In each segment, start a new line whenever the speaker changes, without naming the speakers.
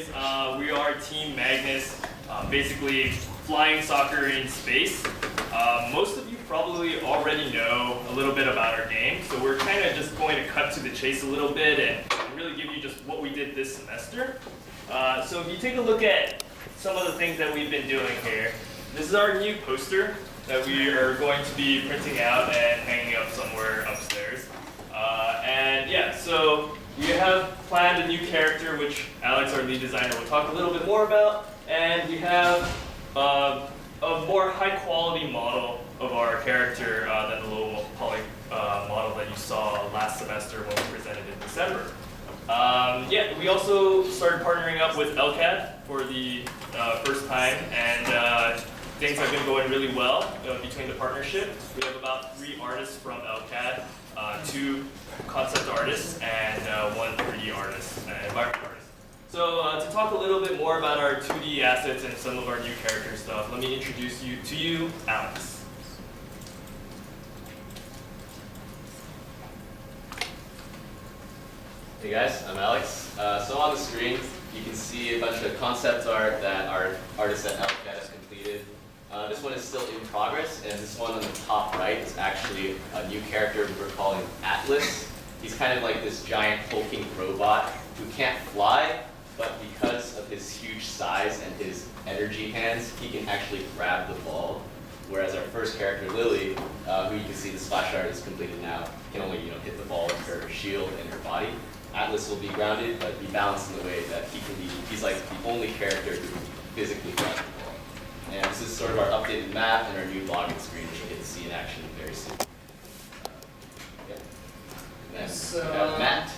We are Team Magnus, basically flying soccer in space. Most of you probably already know a little bit about our game, so we're kind of just going to cut to the chase a little bit and really give you just what we did this semester. So if you take a look at some of the things that we've been doing here, this is our new poster that we are going to be printing out and hanging up somewhere upstairs. And yeah, so we have planned a new character, which Alex, our lead designer, will talk a little bit more about. And we have a more high quality model of our character than the low poly model that you saw last semester when we presented in December. Yeah, we also started partnering up with LCAD for the first time, and things have been going really well between the partnership. We have about 3 artists from LCAD, 2 concept artists, and 1 3D artist, environment artist. So to talk a little bit more about our 2D assets and some of our new character stuff, let me introduce you to Alex.
Hey guys, I'm Alex. So on the screen, you can see a bunch of concept art that our artist at LCAD has completed. This one is still in progress, and this one on the top right is actually a new character we're calling Atlas. He's kind of like this giant hulking robot who can't fly, but because of his huge size and his energy hands, he can actually grab the ball. Whereas our first character, Lily, who you can see the splash art is completed now, can only hit the ball with her shield and her body. Atlas will be grounded, but be balanced in the way that he's like the only character who can physically grab the ball. And this is sort of our updated map and our new logging screen, which you'll get to see in action very soon. And then we have Matt.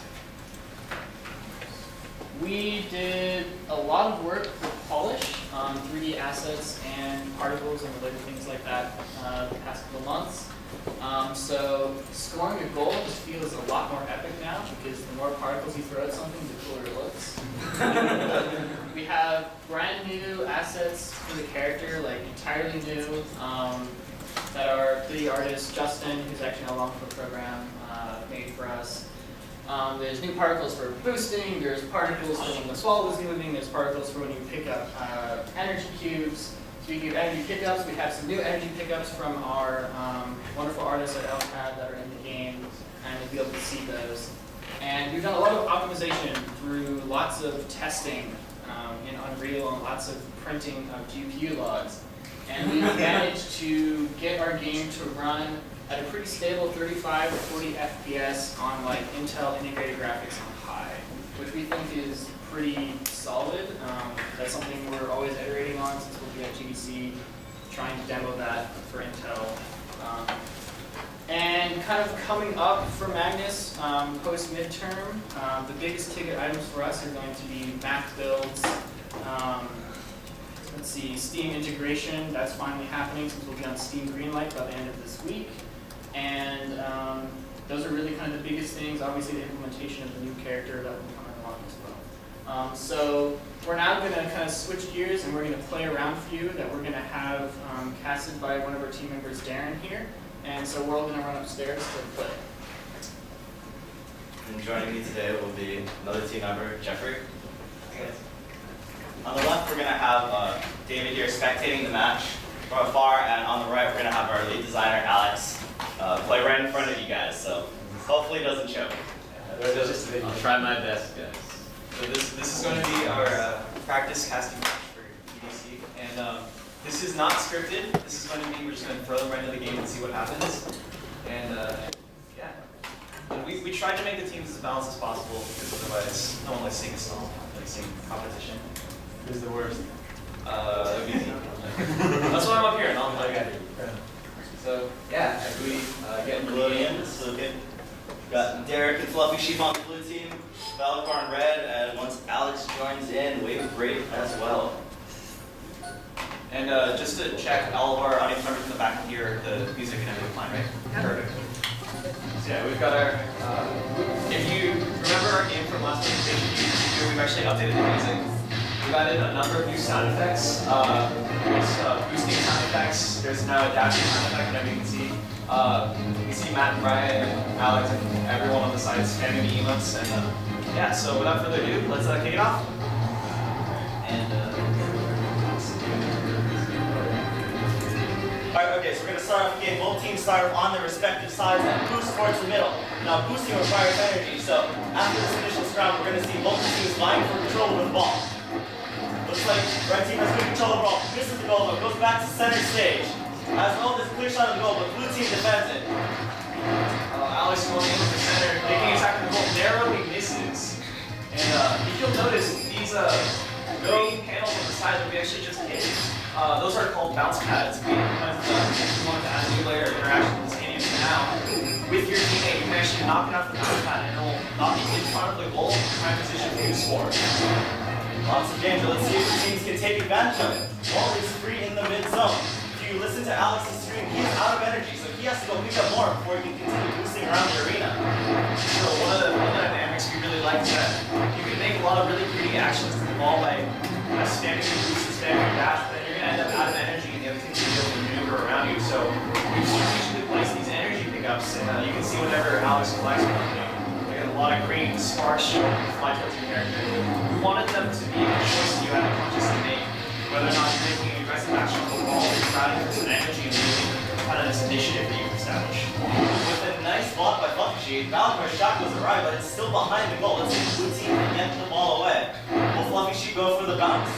We did a lot of work with Polish on 3D assets and particles and related things like that the past couple of months. So scoring a goal just feels a lot more epic now because the more particles you throw at something, the cooler it looks. We have brand new assets for the character, like entirely new, that our 3D artist Justin, who's actually no longer in the program, made for us. There's new particles for boosting, there's particles for when the swallow is moving, there's particles for when you pick up energy cubes. Speaking of energy pickups, we have some new energy pickups from our wonderful artists at LCAD that are in the game, and you'll be able to see those. And we've done a lot of optimization through lots of testing in Unreal and lots of printing of GPU logs. And we've managed to get our game to run at a pretty stable 35 or 40 FPS on like Intel integrated graphics on high, which we think is pretty solid. That's something we're always iterating on since we'll be at GDC trying to demo that for Intel. And kind of coming up for Magnus post-midterm, the biggest ticket items for us are going to be Mac builds. Let's see, Steam integration, that's finally happening since we'll be on Steam Greenlight by the end of this week. And those are really kind of the biggest things. Obviously the implementation of the new character that will be coming along as well. So we're now going to kind of switch gears and we're going to play a round for you that we're going to have casted by one of our team members, Darren, here. And so we're all going to run upstairs to play.
And joining me today will be another team member, Jeffrey. On the left, we're going to have David here spectating the match from afar, and on the right, we're going to have our lead designer, Alex, play right in front of you guys. So hopefully it doesn't choke.
I'll try my best, guys.
So this is going to be our practice casting match for EDC, and this is not scripted. This is going to be, we're just going to throw them right into the game and see what happens. And yeah, and we tried to make the teams as balanced as possible because otherwise no one likes seeing a stall, like seeing competition.
Who's the worst?
That'd be easy. That's why I'm up here, and I'll play. So yeah, as we get into the game,
this is okay. Got Derek and Fluffy Sheep on the blue team, Valakar on red, and once Alex joins in, Wave of Brave as well.
And just to check, all of our audience members in the back here, the music and everything fine, right? Yeah. Perfect. So yeah, we've got our, if you remember our game from last presentation, we've actually updated the music. We've added a number of new sound effects. There's boosting sound effects. There's now adaptive sound effect, whatever you can see. You can see Matt and Brian and Alex and everyone on the side spamming the emotes. And yeah, so without further ado, let's kick it off.
Alright, okay, so we're gonna start off the game. Both teams start on their respective sides and boost towards the middle. Now boosting requires energy, so after this initial scrum, we're gonna see both teams vying for control over the ball. Looks like red team has good control of the ball, misses the goal, but goes back to center stage. As well, there's a clear shot of the goal, but blue team defends it.
Alex going into the center, making attack on the goal, narrowly misses. And if you'll notice, these green panels on the side that we actually just hit, those are called bounce pads. We wanted to add a new layer of interaction with this game. Now, with your teammate, you can actually knock it off the bounce pad and it will knock it in front of the goal, prime position for you to score.
Lots of danger. Let's see if the teams can take advantage of it. Ball is free in the mid zone. If you listen to Alex's stream, he's out of energy, so he has to go pick up more before he can continue boosting around the arena.
So one of the dynamics we really like is that you can make a lot of really pretty actions to the ball by spamming your boost and spamming your dash, but then you're going to end up out of energy and the other team's going to be able to maneuver around you. So we strategically place these energy pickups, and you can see whenever Alex collects one, they get a lot of green sparks showing fly towards your character. We wanted them to be a choice that you had to consciously make, whether or not you're making an aggressive action on the ball, or you're routing for some energy and moving kind of this initiative that you've established.
With a nice block by Fluffy, Valcor's shot goes awry, but it's still behind the goal. Let's see if blue team can get the ball away. Will Fluffy Sheep go for the bounce?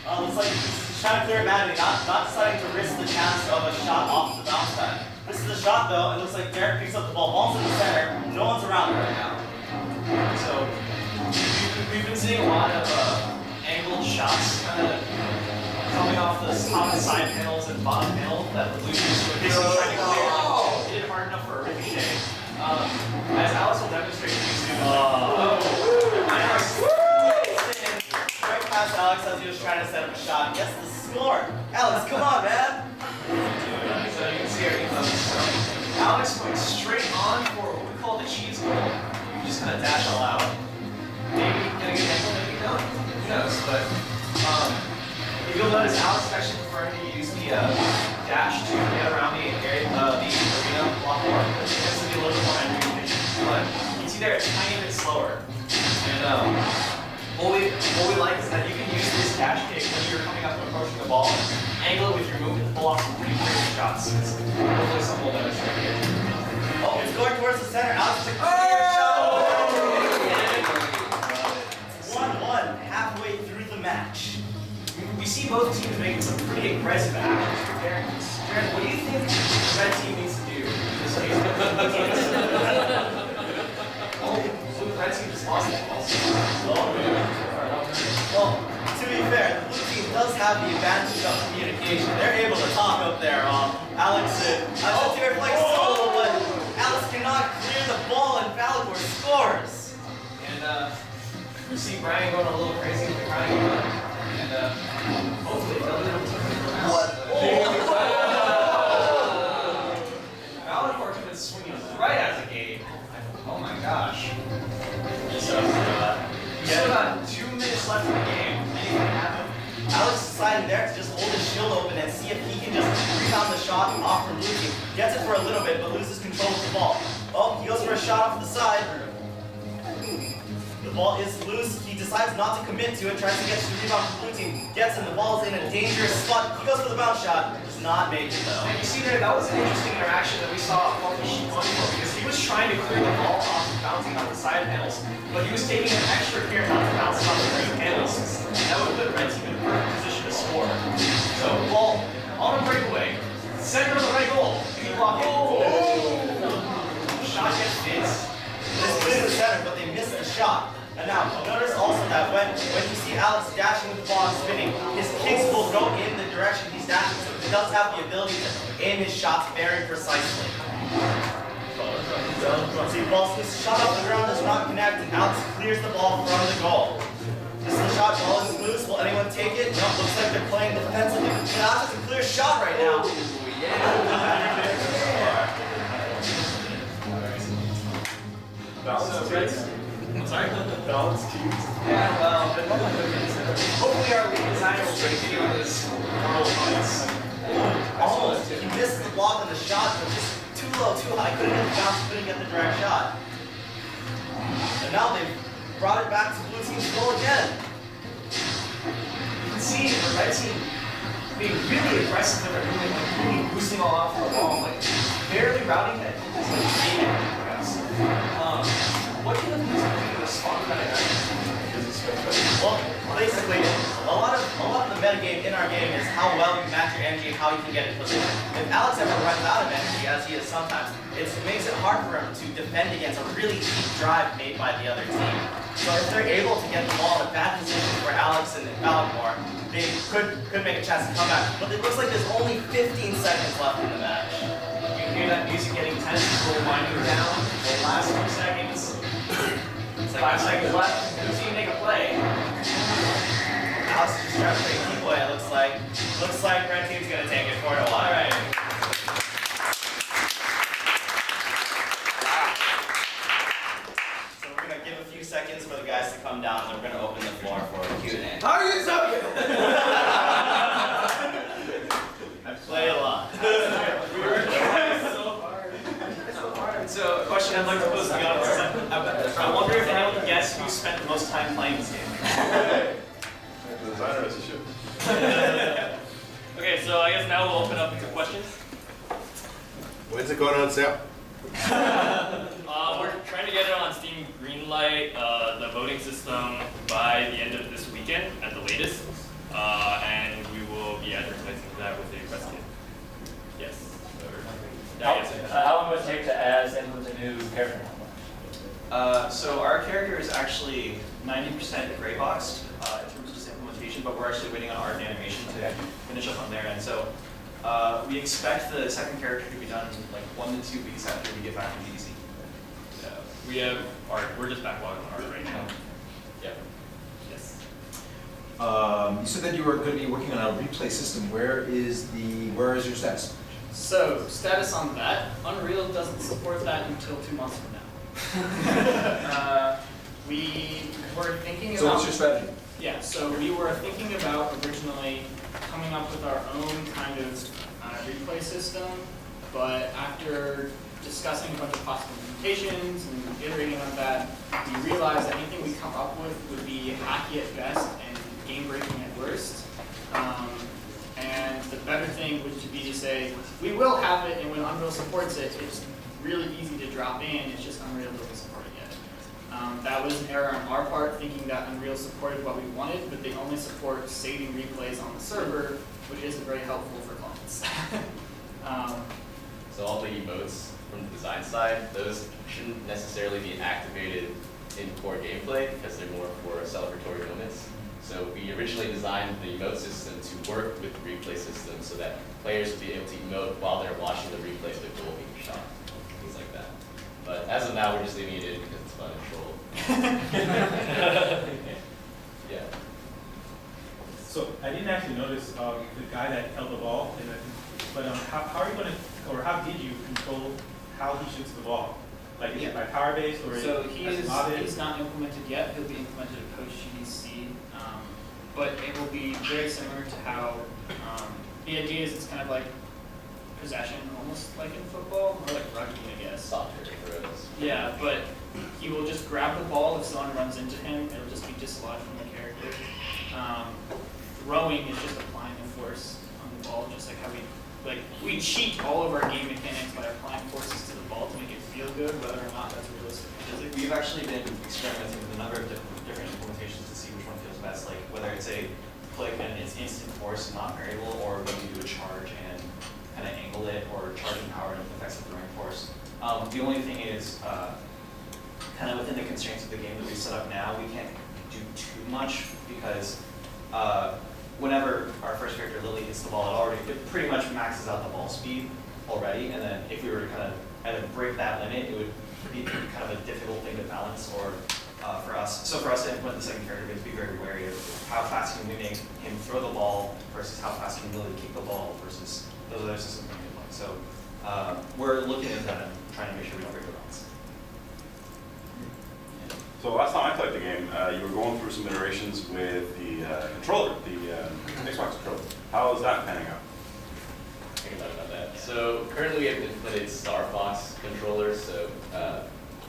Looks like he's trying to clear it manually, not deciding to risk the chance of a shot off the bounce pad. This is a shot though, and looks like Derek picks up the ball, ball's in the center, no one's around it right now.
So we've been seeing a lot of angled shots kind of coming off the top and side panels and bottom panel that the blue teams were basically trying to clear. It did hard enough for a ricochet. As Alex will demonstrate to you soon.
Right past Alex as he was trying to set up a shot. Gets the score. Alex, come on, man.
So you can see our eclipse. So Alex going straight on for what we call the cheese goal. You just kind of dash all out. Maybe getting an angle, maybe not. Who knows? But if you'll notice, Alex is actually preferring to use the dash to get around the area, the arena a lot more. It tends to be a little bit more energy efficient. But you can see there, it's a tiny bit slower. And what we like is that you can use this dash kick when you're coming up and approaching the ball, angle it with your movement, pull off some pretty crazy shots. It's hopefully something we'll demonstrate here.
Oh, it's going towards the center. Alex took a clear shot. 1-1, halfway through the match.
We see both teams making some pretty aggressive actions. Jared, what do you think the red team needs to do this season? So the red team just lost the ball.
Well, to be fair, the blue team does have the advantage of communication. They're able to talk up there. Alex to reflect solo, but Alex cannot clear the ball and Valor scores.
And we see Brian going a little crazy with the crying gun. And hopefully they'll be able to turn it around. Valor comes in swinging right out of the gate. Oh my gosh. So, we still got 2 minutes left in the game. Anything can happen.
Alex decided there to just hold his shield open and see if he can just rebound the shot off from blue team. Gets it for a little bit, but loses control of the ball. Oh, he goes for a shot off the side. The ball is loose. He decides not to commit to it, tries to get to the rebound from blue team. Gets him, the ball is in a dangerous spot. He goes for the bounce shot. Does not make it though.
And you see there, that was an interesting interaction that we saw Fluffy Sheep going for, because he was trying to clear the ball off and bouncing off the side panels, but he was taking an extra care not to bounce off the green panels. That would put the red team in a perfect position to score. So, ball on a breakaway, center of the right goal. Can you block it? Shot gets missed.
This is the center, but they missed the shot. And now, notice also that when you see Alex dashing with the ball and spinning, his kicks will go in the direction he's dashing, so he does have the ability to aim his shots very precisely. See, ball is shot off the ground, does not connect, and Alex clears the ball from the goal. This is the shot, ball is loose. Will anyone take it? No, looks like they're playing defensively. Alex has a clear shot right now.
I'm sorry?
Balanced teams.
Yeah, well, hopefully our lead designer will continue on this moral points.
Almost. He missed the block on the shot, but just too low, too high. Couldn't get the bounce, couldn't get the direct shot. And now they've brought it back to blue team's goal again.
side team being really aggressive with everything, like really boosting all off the ball, like barely routing it. It's like game perhaps. What do you think is going to respond to that?
Well, basically, a lot of the metagame in our game is how well you match your energy and how you can get in position. If Alex ever runs out of energy, as he is sometimes, it makes it hard for him to defend against a really deep drive made by the other team. So if they're able to get the ball in a bad position for Alex and Baltimore, they could make a chance to come back. But it looks like there's only 15 seconds left in the match.
You hear that music getting tense, people winding down. The last few seconds. It's like 5 seconds left. Who's going to make a play?
Alex is just trying to play key boy, it looks like. Looks like red team's gonna take it 4-1. Alright. So we're gonna give a few seconds for the guys to come down and we're gonna open the floor for Q&A.
How are you so good?
I play a lot.
So a question I'd like to pose to the audience is, I wonder if anyone can guess who spent the most time playing this game.
The designer as a ship.
Okay, so I guess now we'll open up into questions.
When's it going on sale?
We're trying to get it on Steam Greenlight, the voting system, by the end of this weekend at the latest. And we will be advertising that with a press kit. Yes.
How long would it take to add and with a new character?
So our character is actually 90% gray boxed in terms of just implementation, but we're actually waiting on art and animation to finish up on their end. So we expect the second character to be done like 1 to 2 weeks after we get back from GDC.
We have art. We're just backlogged on art right now.
Yeah.
Yes.
You said that you were going to be working on a replay system. Where is your status?
So, status on that, Unreal doesn't support that until 2 months from now. We were thinking about...
So what's your strategy?
Yeah, so we were thinking about originally coming up with our own kind of replay system, but after discussing a bunch of possible implementations and iterating on that, we realized that anything we come up with would be hacky at best and game-breaking at worst. And the better thing would be to say, we will have it, and when Unreal supports it, it's really easy to drop in, it's just Unreal doesn't support it yet. That was an error on our part, thinking that Unreal supported what we wanted, but they only support saving replays on the server, which isn't very helpful for clients.
So all the emotes from the design side, those shouldn't necessarily be activated in core gameplay because they're more for celebratory moments. So we originally designed the emote system to work with the replay system so that players would be able to emote while they're watching the replay of the goal being shot, things like that. But as of now, we're just leaving it in because it's fun and troll. Yeah.
So I didn't actually notice the guy that held the ball, but how are you going to, or how did you control how he shoots the ball? Like is it by power based or
So
modded?
he's not implemented yet. He'll be implemented at post GDC, but it will be very similar to how the idea is. It's kind of like possession, almost like in football, or like rugby, I guess.
Softer throws.
Yeah, but he will just grab the ball if someone runs into him. It'll just be dislodged from the character. Throwing is just applying a force on the ball, just like how we cheat all of our game mechanics by applying forces to the ball to make it feel good, whether or not that's realistic physics.
We've actually been experimenting with a number of different implementations to see which one feels best, like whether it's a click and it's instant force, not variable, or when you do a charge and kind of angle it, or charging power and affects the throwing force. The only thing is, kind of within the constraints of the game that we've set up now, we can't do too much because whenever our first character Lily hits the ball, it pretty much maxes out the ball speed already, and then if we were to kind of break that limit, it would be kind of a difficult thing to balance or for us. So for us to implement the second character, we have to be very wary of how fast can we make him throw the ball versus how fast can Lily kick the ball versus those other systems we can play. So we're looking at that and trying to make sure we don't break the balance.
So last time I played the game, you were going through some iterations with the controller, the Xbox controller. How is that panning out?
Think about that. So currently we have implemented Star Fox controllers, so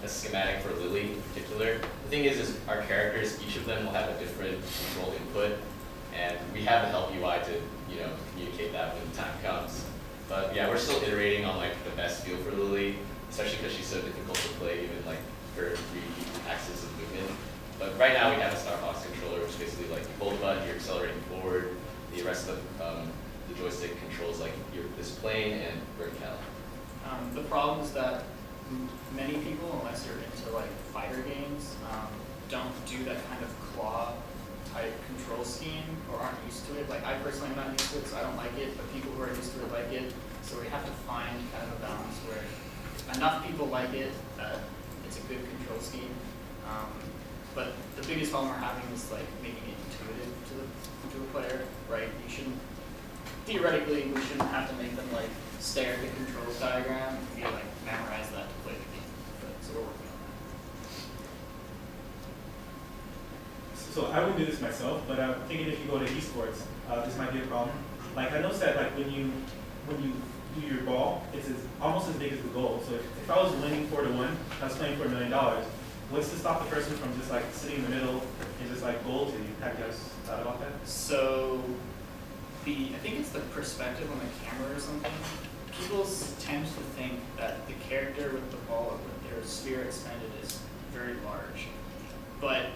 a schematic for Lily in particular. The thing is our characters, each of them will have a different control input, and we have the help UI to communicate that when the time comes. But yeah, we're still iterating on like the best feel for Lily, especially because she's so difficult to play, even like her 3D axis of movement. But right now we have a Starbox controller, which basically like you hold the button, you're accelerating forward. The rest of the joystick controls like this plane and vertical.
The problem is that many people, unless you're into like fighter games, don't do that kind of claw type control scheme or aren't used to it. Like I personally am not used to it, so I don't like it, but people who are used to it like it. So we have to find kind of a balance where enough people like it that it's a good control scheme. But the biggest problem we're having is like making it intuitive to a player, right? You shouldn't, theoretically, we shouldn't have to make them like stare at the controls diagram and feel like memorize that to play the game. So we're working on that.
So I wouldn't do this myself, but I'm thinking if you go to esports, this might be a problem. Like I noticed that like when you do your ball, it's almost as big as the goal. So if I was winning 4-1, I was playing for $1 million. What's to stop the person from just like sitting in the middle and just like goal to you? Have you guys thought about that?
So I think it's the perspective on the camera or something. People tend to think that the character with the ball or with their sphere expended is very large. But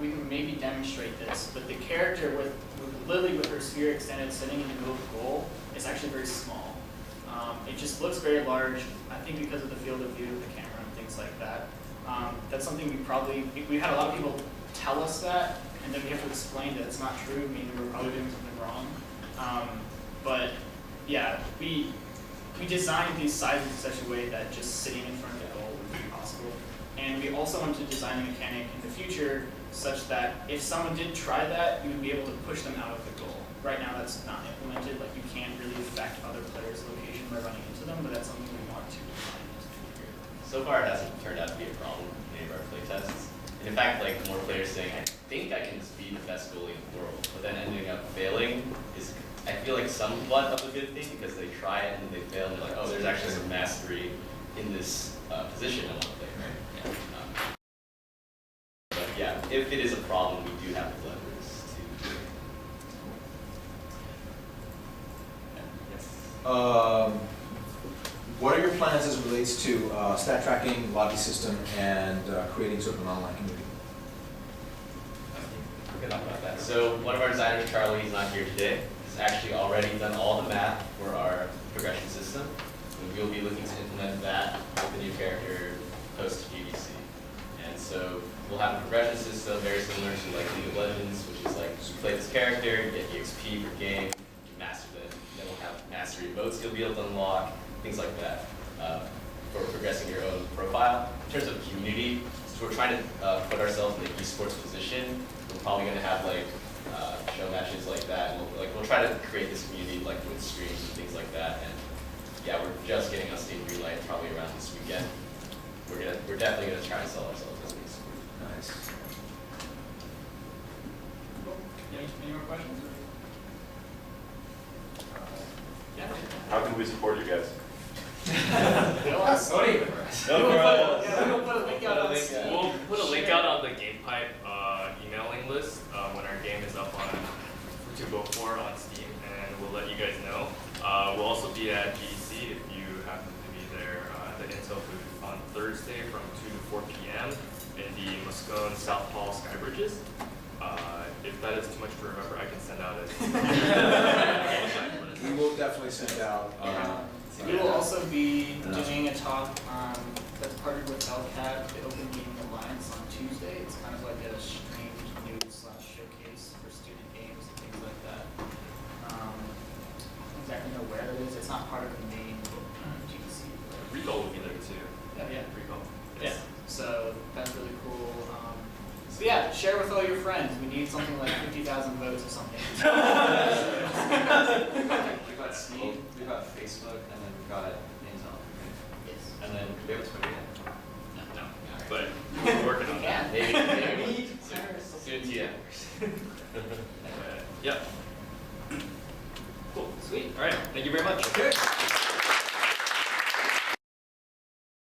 we can maybe demonstrate this, but the character with Lily with her sphere extended sitting in the middle of the goal is actually very small. It just looks very large, I think because of the field of view of the camera and things like that. That's something we've had a lot of people tell us that, and then we have to explain that it's not true, meaning we're probably doing something wrong. But yeah, we designed these sizes in such a way that just sitting in front of the goal would be possible. And we also wanted to design a mechanic in the future such that if someone did try that, you would be able to push them out of the goal. Right now that's not implemented, like you can't really affect other players' location by running into them, but that's something we want to design.
So far, it hasn't turned out to be a problem in any of our playtests. And in fact, like more players saying, I think I can just be the best goalie in the world, but then ending up failing is, I feel like, somewhat of a good thing because they try it and then they fail and they're like, oh, there's actually some mastery in this position I want to play, right? Yeah. But yeah, if it is a problem, we do have the levers to do it. Yes.
What are your plans as it relates to stat tracking, lobby system, and creating sort of an online community?
We can talk about that. So one of our designers, Charlie, he's not here today. He's actually already done all the math for our progression system. And we'll be looking to implement that with the new character post GDC. And so we'll have a progression system very similar to like League of Legends, which is like you play this character, you get EXP per game, you master them. Then we'll have mastery votes you'll be able to unlock, things like that, for progressing your own profile. In terms of community, so we're trying to put ourselves in the esports position. We're probably going to have like show matches like that, and we'll try to create this community like with streams and things like that. And yeah, we're just getting on Steam Greenlight probably around this weekend. We're definitely going to try to sell ourselves as an esport.
Nice.
Any more questions? Yeah.
How can we support you guys?
We'll put a link out on Steam.
We'll put a link out on the GamePipe emailing list when our game is up to vote for on Steam, and we'll let you guys know. We'll also be at GDC if you happen to be there at the Intel booth on Thursday from 2 to 4 p.m. in the Moscone South Hall Skybridges. If that is too much to remember, I can send out a
We will definitely send out.
We will also be doing a talk that's partnered with LCAT, the Open Gaming Alliance, on Tuesday. It's kind of like a streamed news / showcase for student games and things like that. I don't exactly know where it is. It's not part of the main GDC.
Recall will be there too.
Yeah.
Recall.
Yeah. So that's really cool. So yeah, share with all your friends. We need something like 50,000 votes or something.
We've got Steam, we've got Facebook, and then we've got Intel.
Yes.
And then we have Twitter yet?
No.
But we're working on that.
Yeah.
Maybe soon TM.
Yep.